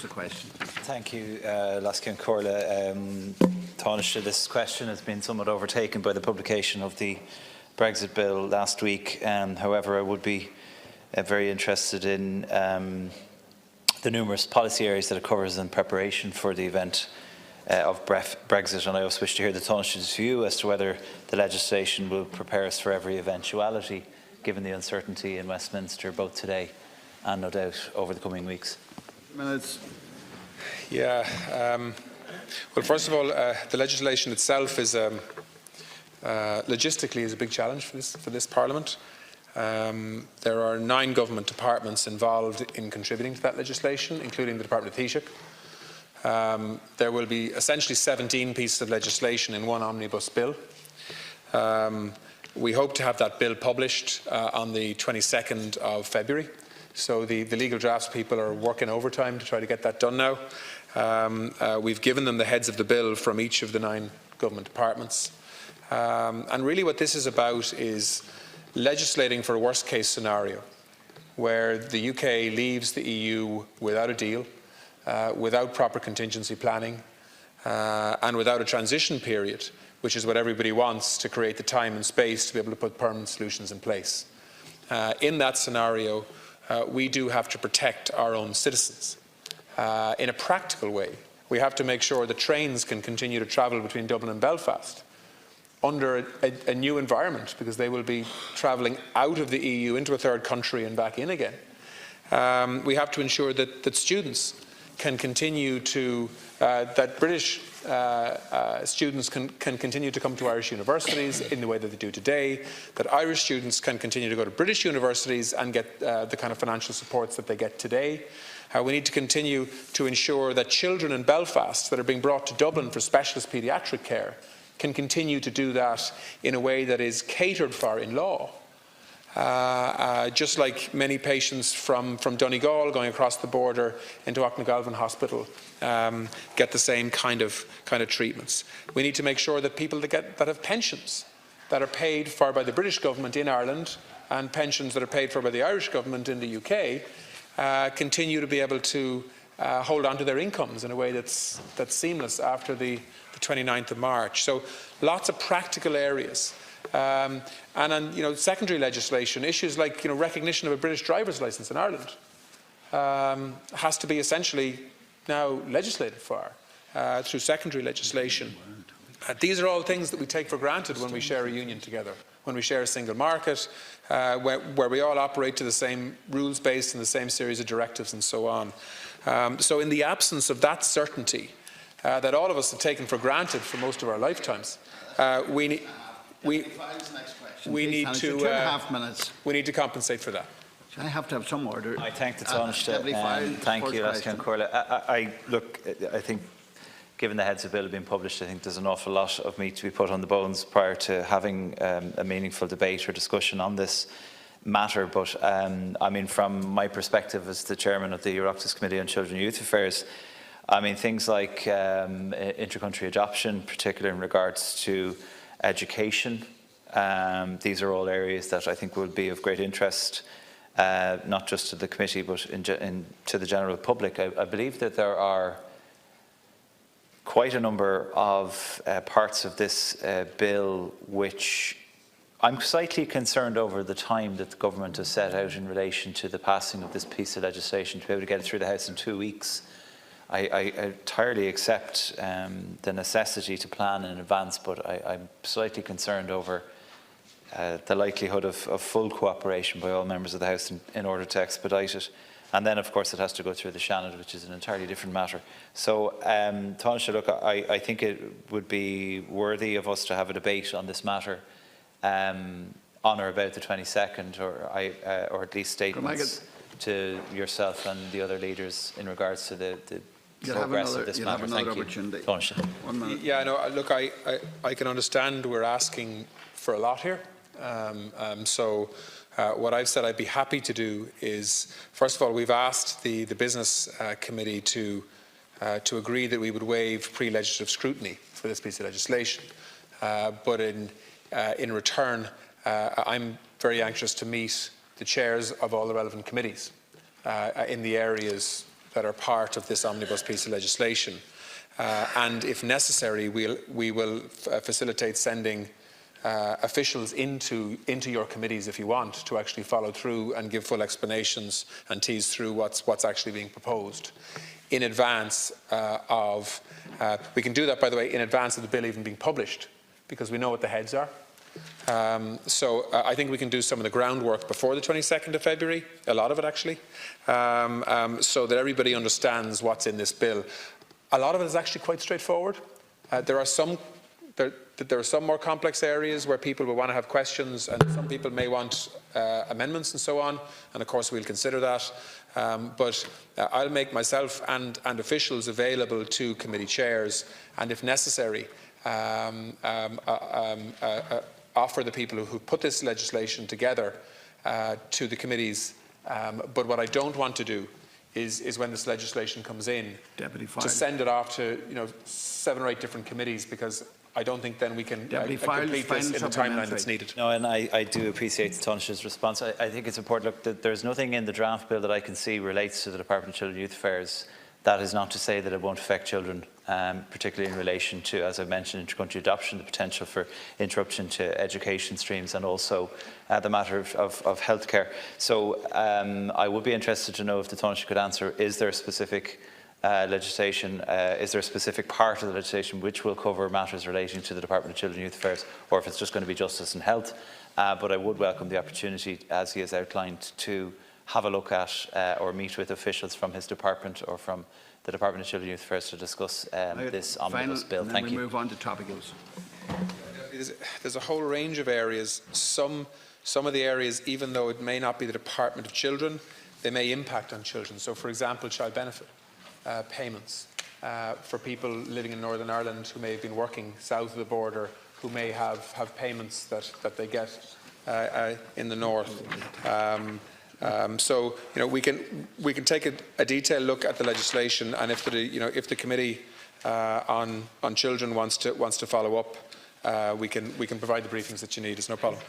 the question. Thank you, Lascian Corla. Tánaiste, this question has been somewhat overtaken by the publication of the Brexit bill last week. However, I would be very interested in the numerous policy areas that it covers in preparation for the event of Brexit, and I also wish to hear the Tánaiste's view as to whether the legislation will prepare us for every eventuality, given the uncertainty in Westminster both today and no doubt over the coming weeks. Minutes. Yeah. Well, first of all, the legislation itself is logistically is a big challenge for this Parliament. There are 9 government departments involved in contributing to that legislation, including the Department of Taoiseach. There will be essentially 17 pieces of legislation in one omnibus bill. We hope to have that bill published on the 22nd of February. So the legal drafts people are working overtime to try to get that done now. We've given them the heads of the bill from each of the 9 government departments. And really what this is about is legislating for a worst case scenario where the UK leaves the EU without a deal, without proper contingency planning, and without a transition period, which is what everybody wants to create the time and space to be able to put permanent solutions in place. In that scenario, we do have to protect our own citizens in a practical way. We have to make sure that trains can continue to travel between Dublin and Belfast under a new environment, because they will be travelling out of the EU into a third country and back in again. We have to ensure that students can continue to, that British students can continue to come to Irish universities in the way that they do today, that Irish students can continue to go to British universities and get the kind of financial supports that they get today. We need to continue to ensure that children in Belfast that are being brought to Dublin for specialist paediatric care can continue to do that in a way that is catered for in law. Just like many patients from Donegal going across the border into Auchnagalvin Hospital get the same kind of treatments. We need to make sure that people that have pensions that are paid for by the British government in Ireland and pensions that are paid for by the Irish government in the UK continue to be able to hold on to their incomes in a way that's seamless after the 29th of March. So lots of practical areas. And on secondary legislation, issues like recognition of a British driver's licence in Ireland has to be essentially now legislated for through secondary legislation. These are all things that we take for granted when we share a union together, when we share a single market, where we all operate to the same rules base and the same series of directives and so on. So in the absence of that certainty that all of us have taken for granted for most of our lifetimes, we need to compensate for that. I have to have some order. I thank the Tánaiste. Thank you, Lascian Corla. I think, given the heads of bill being published, I think there's an awful lot of meat to be put on the bones prior to having a meaningful debate or discussion on this matter. But I mean, from my perspective as the chairman of the Oireachtas Committee on Children and Youth Affairs, I mean, things like inter-country adoption, particularly in regards to education, these are all areas that I think will be of great interest, not just to the committee, but to the general public. I believe that there are quite a number of parts of this bill which I'm slightly concerned over the time that the government has set out in relation to the passing of this piece of legislation to be able to get it through the House in 2 weeks. I entirely accept the necessity to plan in advance, but I'm slightly concerned over the likelihood of full cooperation by all members of the House in order to expedite it. And then, of course, it has to go through the Shannon, which is an entirely different matter. So, Tánaiste, look, I think it would be worthy of us to have a debate on this matter on or about the 22nd, or at least statements to yourself and the other leaders in regards to the progress of this matter. Thank you. Yeah, no, look, I can understand we're asking for a lot here. What I've said I'd be happy to do is, first of all, we've asked the Business Committee to agree that we would waive pre-legislative scrutiny for this piece of legislation. But in return, I'm very anxious to meet the chairs of all the relevant committees in the areas that are part of this omnibus piece of legislation. And if necessary, we will facilitate sending officials into your committees, if you want, to actually follow through and give full explanations and tease through what's actually being proposed in advance we can do that, by the way, in advance of the bill even being published, because we know what the heads are. So I think we can do some of the groundwork before the 22nd of February, a lot of it actually, so that everybody understands what's in this bill. A lot of it is actually quite straightforward. There are some more complex areas where people will want to have questions, and some people may want amendments and so on, and of course we'll consider that. But I'll make myself and officials available to committee chairs, and if necessary, offer the people who put this legislation together to the committees. But what I don't want to do is when this legislation comes in, to send it off to 7 or 8 different committees, because I don't think then we can complete this in the timeline that's needed. No, and I do appreciate Taoiseach's response. I think it's important. Look, that there's nothing in the draft bill that I can see relates to the Department of Children and Youth Affairs. That is not to say that it won't affect children, particularly in relation to, as I mentioned, inter-country adoption, the potential for interruption to education streams, and also the matter of healthcare. So I would be interested to know if the Taoiseach could answer, is there a specific legislation, is there a specific part of the legislation which will cover matters relating to the Department of Children and Youth Affairs, or if it's just going to be justice and health. But I would welcome the opportunity, as he has outlined, to have a look at or meet with officials from his department or from the Department of Children and Youth Affairs to discuss this omnibus bill. Thank you. We move on to topicals. There's a whole range of areas. Some of the areas, even though it may not be the Department of Children, they may impact on children. So, for example, child benefit payments for people living in Northern Ireland who may have been working south of the border, who may have payments that they get in the north. So we can take a detailed look at the legislation, and if the committee on children wants to follow up, we can provide the briefings that you need. It's no problem.